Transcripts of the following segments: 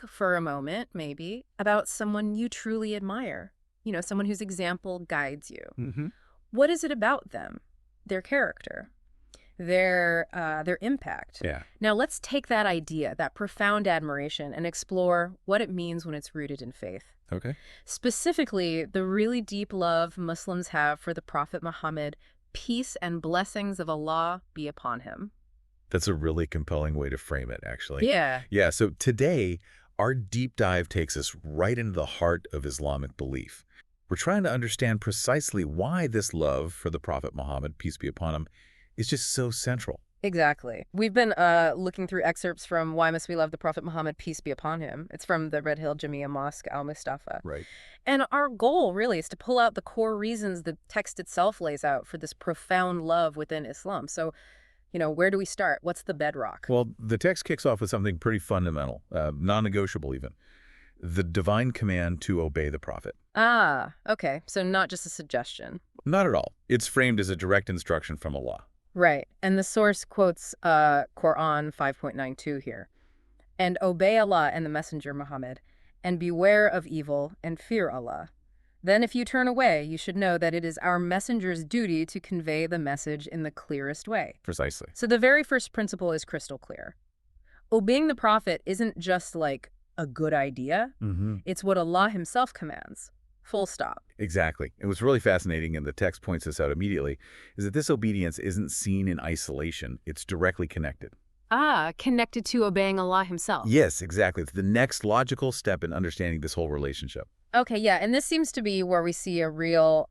for a moment, maybe, about someone you truly admire, someone whose example guides you. Hmm. What is it about them, their character, their impact? Yeah. Now, let's take that idea, that profound admiration, and explore what it means when it's rooted in faith. Okay. Specifically, the really deep love Muslims have for the Prophet Muhammad, peace and blessings of Allah be upon him. That's a really compelling way to frame it, actually. Yeah. Yeah, so today, our deep dive takes us right into the heart of Islamic belief. We're trying to understand precisely why this love for the Prophet Muhammad, peace be upon him, is just so central. Exactly. We've been looking through excerpts from Why Must We Love the Prophet Muhammad, Peace Be Upon Him. It's from the Red Hill Jamia Mosque, Al-Mustafa. Right. And our goal, really, is to pull out the core reasons the text itself lays out for this profound love within Islam. So, where do we start? What's the bedrock? Well, the text kicks off with something pretty fundamental, non-negotiable even. The divine command to obey the Prophet. Ah, okay. So not just a suggestion. Not at all. It's framed as a direct instruction from Allah. Right. And the source quotes Quran 5.92 here. And obey Allah and the Messenger Muhammad, and beware of evil and fear Allah. Then if you turn away, you should know that it is our messenger's duty to convey the message in the clearest way. Precisely. So the very first principle is crystal clear. Obeying the Prophet isn't just like a good idea. Mm-hmm. It's what Allah himself commands. Full stop. Exactly. And what's really fascinating, and the text points this out immediately, is that this obedience isn't seen in isolation. It's directly connected. Ah, connected to obeying Allah himself. Yes, exactly. It's the next logical step in understanding this whole relationship. Okay, yeah, and this seems to be where we see a real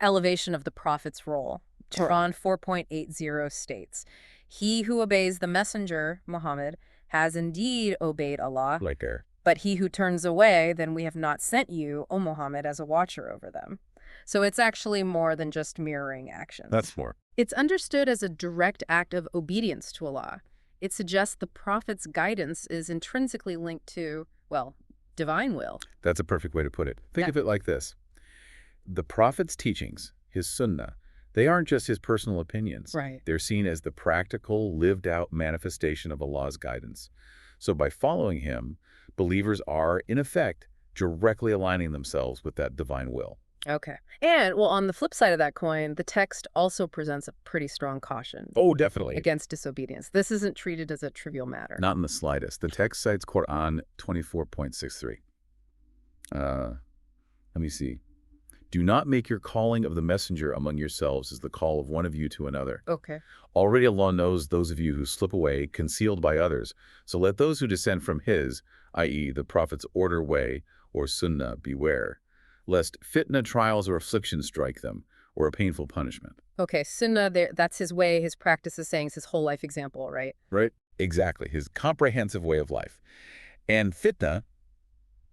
elevation of the Prophet's role. Quran 4.80 states, "He who obeys the messenger, Muhammad, has indeed obeyed Allah. Right there. But he who turns away, then we have not sent you, O Muhammad, as a watcher over them." So it's actually more than just mirroring actions. That's more. It's understood as a direct act of obedience to Allah. It suggests the Prophet's guidance is intrinsically linked to, well, divine will. That's a perfect way to put it. Think Yeah. of it like this. The Prophet's teachings, his sunnah, they aren't just his personal opinions. Right. They're seen as the practical, lived-out manifestation of Allah's guidance. So by following him, believers are, in effect, directly aligning themselves with that divine will. Okay. And, well, on the flip side of that coin, the text also presents a pretty strong caution Oh, definitely. against disobedience. This isn't treated as a trivial matter. Not in the slightest. The text cites Quran 24.63. Let me see. Do not make your calling of the messenger among yourselves as the call of one of you to another. Okay. Already Allah knows those of you who slip away, concealed by others. So let those who descend from his, i.e. the Prophet's order way, or sunnah, beware, lest fitna, trials, or affliction strike them, or a painful punishment. Okay, sunnah, that's his way, his practice is saying, it's his whole life example, right? Right? Exactly. His comprehensive way of life. And fitna,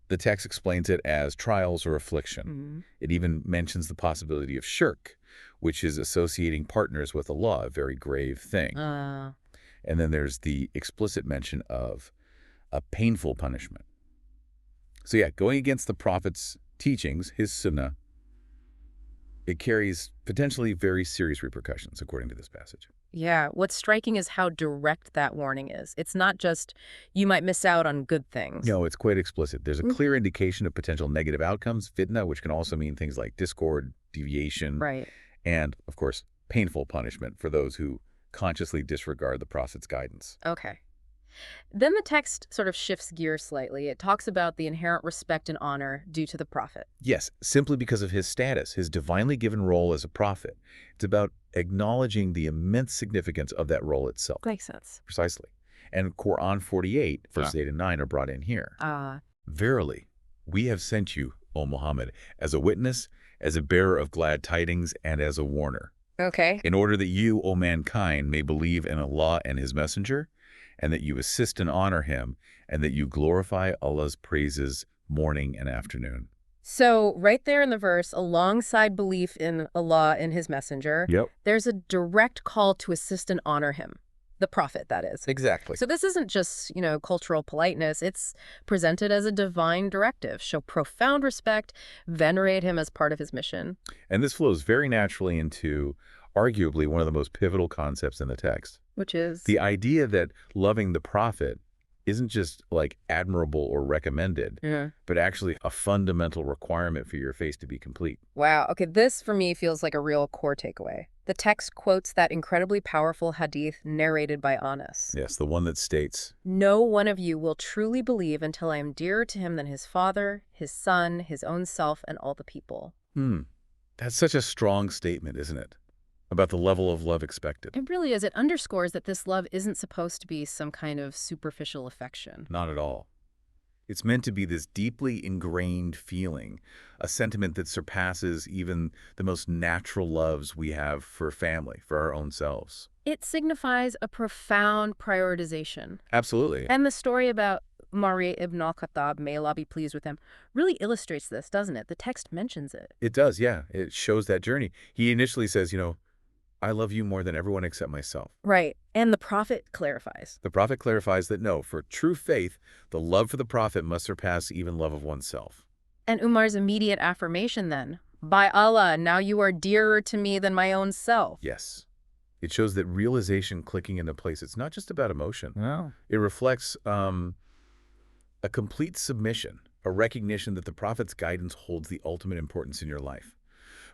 the text explains it as trials or affliction. Mm-hmm. It even mentions the possibility of shirk, which is associating partners with Allah, a very grave thing. And then there's the explicit mention of a painful punishment. So yeah, going against the Prophet's teachings, his sunnah, it carries potentially very serious repercussions, according to this passage. Yeah, what's striking is how direct that warning is. It's not just, you might miss out on good things. No, it's quite explicit. There's a clear indication of potential negative outcomes, fitna, which can also mean things like discord, deviation, Right. and, of course, painful punishment for those who consciously disregard the Prophet's guidance. Okay. Then the text sort of shifts gears slightly. It talks about the inherent respect and honor due to the Prophet. Yes, simply because of his status, his divinely given role as a prophet. It's about acknowledging the immense significance of that role itself. Makes sense. Precisely. And Quran 48, verses 8 and 9 are brought in here. Verily, we have sent you, O Muhammad, as a witness, as a bearer of glad tidings, and as a warner. Okay. In order that you, O mankind, may believe in Allah and his messenger, and that you assist and honor him, and that you glorify Allah's praises morning and afternoon. So right there in the verse, alongside belief in Allah and his messenger, Yep. there's a direct call to assist and honor him. The Prophet, that is. Exactly. So this isn't just, cultural politeness. It's presented as a divine directive. Show profound respect, venerate him as part of his mission. And this flows very naturally into arguably one of the most pivotal concepts in the text. Which is? The idea that loving the Prophet isn't just like admirable or recommended, Yeah. but actually a fundamental requirement for your faith to be complete. Wow. Okay, this for me feels like a real core takeaway. The text quotes that incredibly powerful hadith narrated by Anas. Yes, the one that states, No one of you will truly believe until I am dearer to him than his father, his son, his own self, and all the people. that's such a strong statement, isn't it? About the level of love expected. It really is. It underscores that this love isn't supposed to be some kind of superficial affection. Not at all. It's meant to be this deeply ingrained feeling, a sentiment that surpasses even the most natural loves we have for family, for our own selves. It signifies a profound prioritization. Absolutely. And the story about Mari ibn al-Khattab, may Allah be pleased with him, really illustrates this, doesn't it? The text mentions it. It does, yeah. It shows that journey. He initially says, I love you more than everyone except myself. Right. And the prophet clarifies. The prophet clarifies that no, for true faith, the love for the prophet must surpass even love of oneself. And Umar's immediate affirmation then, by Allah, now you are dearer to me than my own self. Yes. It shows that realization clicking into place. It's not just about emotion. No. It reflects a complete submission, a recognition that the prophet's guidance holds the ultimate importance in your life,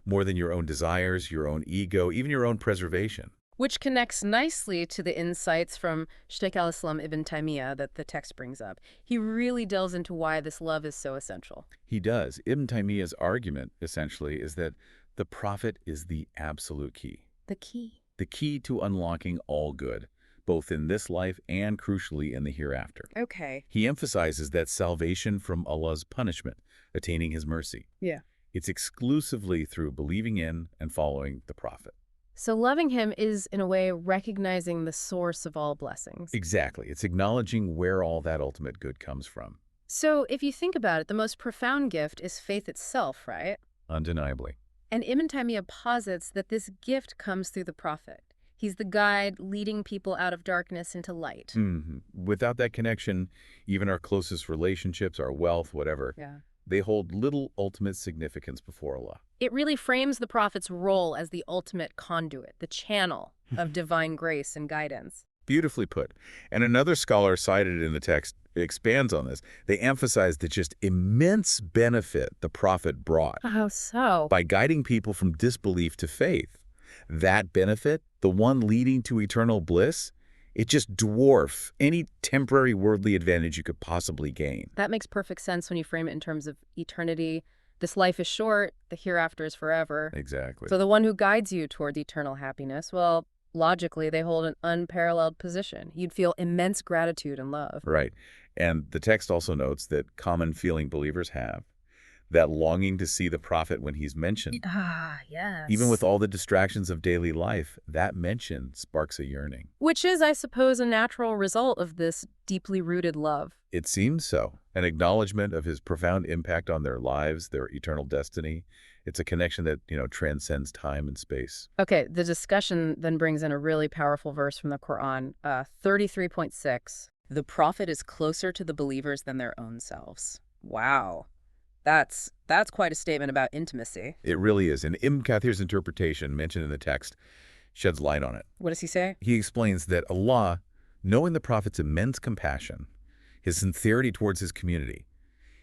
more than your own desires, your own ego, even your own preservation. Which connects nicely to the insights from Shaykh al-Islam ibn Taymiyyah that the text brings up. He really delves into why this love is so essential. He does. Ibn Taymiyyah's argument, essentially, is that the prophet is the absolute key. The key. The key to unlocking all good, both in this life and, crucially, in the hereafter. Okay. He emphasizes that salvation from Allah's punishment, attaining his mercy. Yeah. It's exclusively through believing in and following the prophet. So loving him is, in a way, recognizing the source of all blessings. Exactly. It's acknowledging where all that ultimate good comes from. So if you think about it, the most profound gift is faith itself, right? Undeniably. And Ibn Taymiyyah posits that this gift comes through the prophet. He's the guide leading people out of darkness into light. Without that connection, even our closest relationships, our wealth, whatever, they hold little ultimate significance before Allah. It really frames the prophet's role as the ultimate conduit, the channel of divine grace and guidance. Beautifully put. And another scholar cited in the text expands on this. They emphasize the just immense benefit the prophet brought. How so? By guiding people from disbelief to faith. That benefit, the one leading to eternal bliss, it just dwarfs any temporary worldly advantage you could possibly gain. That makes perfect sense when you frame it in terms of eternity. This life is short, the hereafter is forever. Exactly. So the one who guides you toward eternal happiness, well, logically, they hold an unparalleled position. You'd feel immense gratitude and love. Right. And the text also notes that common feeling believers have, that longing to see the prophet when he's mentioned. Yes. Even with all the distractions of daily life, that mention sparks a yearning. Which is, I suppose, a natural result of this deeply rooted love. It seems so. An acknowledgement of his profound impact on their lives, their eternal destiny. It's a connection that, transcends time and space. Okay, the discussion then brings in a really powerful verse from the Quran, 33.6. The prophet is closer to the believers than their own selves. Wow. That's quite a statement about intimacy. It really is. And Ibn Kathir's interpretation, mentioned in the text, sheds light on it. What does he say? He explains that Allah, knowing the prophet's immense compassion, his sincerity towards his community,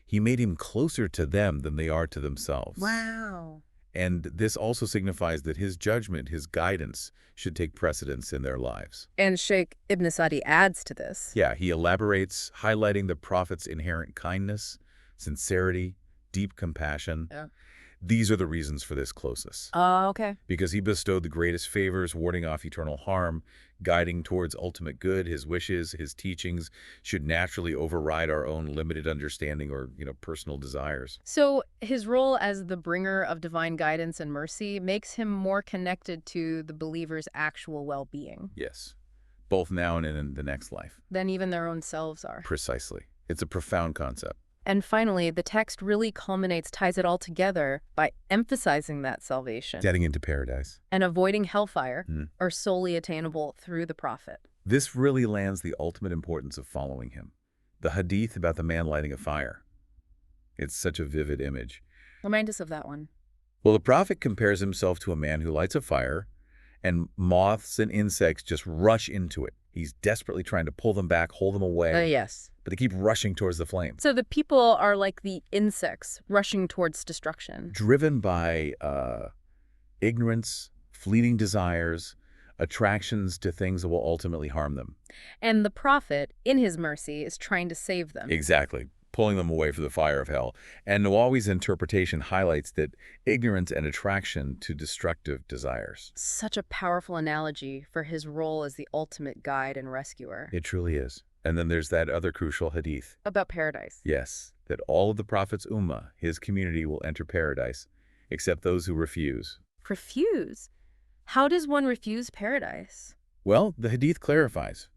he made him closer to them than they are to themselves. Wow. And this also signifies that his judgment, his guidance, should take precedence in their lives. And Sheikh Ibn Sadi adds to this. Yeah, he elaborates, highlighting the prophet's inherent kindness, sincerity, deep compassion. Yeah. These are the reasons for this closeness. Oh, okay. Because he bestowed the greatest favors, warding off eternal harm, guiding towards ultimate good. His wishes, his teachings should naturally override our own limited understanding or, personal desires. So his role as the bringer of divine guidance and mercy makes him more connected to the believer's actual well-being. Yes, both now and in the next life. Than even their own selves are. Precisely. It's a profound concept. And finally, the text really ties it all together by emphasizing that salvation. Getting into paradise. And avoiding hellfire are solely attainable through the prophet. This really lands the ultimate importance of following him. The hadith about the man lighting a fire. It's such a vivid image. Remind us of that one. Well, the prophet compares himself to a man who lights a fire And moths and insects just rush into it. He's desperately trying to pull them back, hold them away, Yes. but they keep rushing towards the flame. So the people are like the insects rushing towards destruction. Driven by ignorance, fleeting desires, attractions to things that will ultimately harm them. And the prophet, in his mercy, is trying to save them. Exactly. Pulling them away from the fire of hell. And Nawawi's interpretation highlights that ignorance and attraction to destructive desires. Such a powerful analogy for his role as the ultimate guide and rescuer. It truly is. And then there's that other crucial hadith. About paradise. Yes, that all of the Prophet's ummah, his community, will enter paradise, except those who refuse. Refuse? How does one refuse paradise? Well, the hadith clarifies.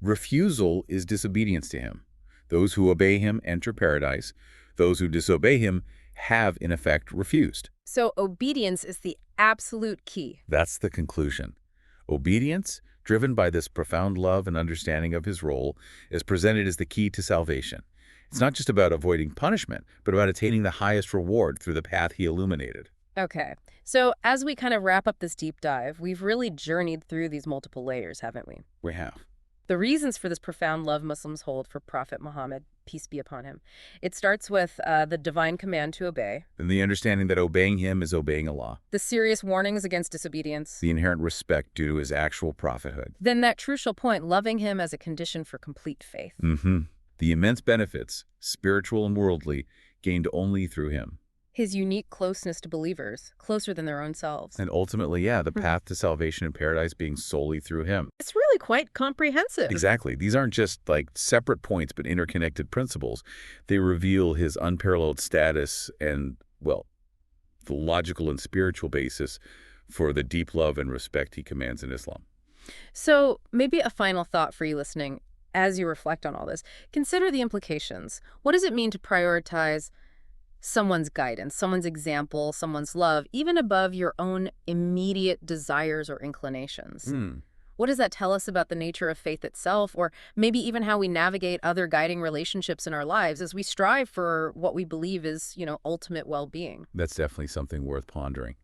Refusal is disobedience to him. Those who obey him enter paradise. Those who disobey him have, in effect, refused. So obedience is the absolute key. That's the conclusion. Obedience, driven by this profound love and understanding of his role, is presented as the key to salvation. It's not just about avoiding punishment, but about attaining the highest reward through the path he illuminated. Okay, so as we kind of wrap up this deep dive, we've really journeyed through these multiple layers, haven't we? We have. The reasons for this profound love Muslims hold for Prophet Muhammad, peace be upon him. It starts with the divine command to obey. And the understanding that obeying him is obeying Allah. The serious warnings against disobedience. The inherent respect due to his actual prophethood. Then that crucial point, loving him as a condition for complete faith. The immense benefits, spiritual and worldly, gained only through him. His unique closeness to believers, closer than their own selves. And ultimately, the path to salvation and paradise being solely through him. It's really quite comprehensive. Exactly. These aren't just like separate points, but interconnected principles. They reveal his unparalleled status and, well, the logical and spiritual basis for the deep love and respect he commands in Islam. So maybe a final thought for you listening as you reflect on all this. Consider the implications. What does it mean to prioritize someone's guidance, someone's example, someone's love, even above your own immediate desires or inclinations? What does that tell us about the nature of faith itself, or maybe even how we navigate other guiding relationships in our lives as we strive for what we believe is, ultimate well-being? That's definitely something worth pondering.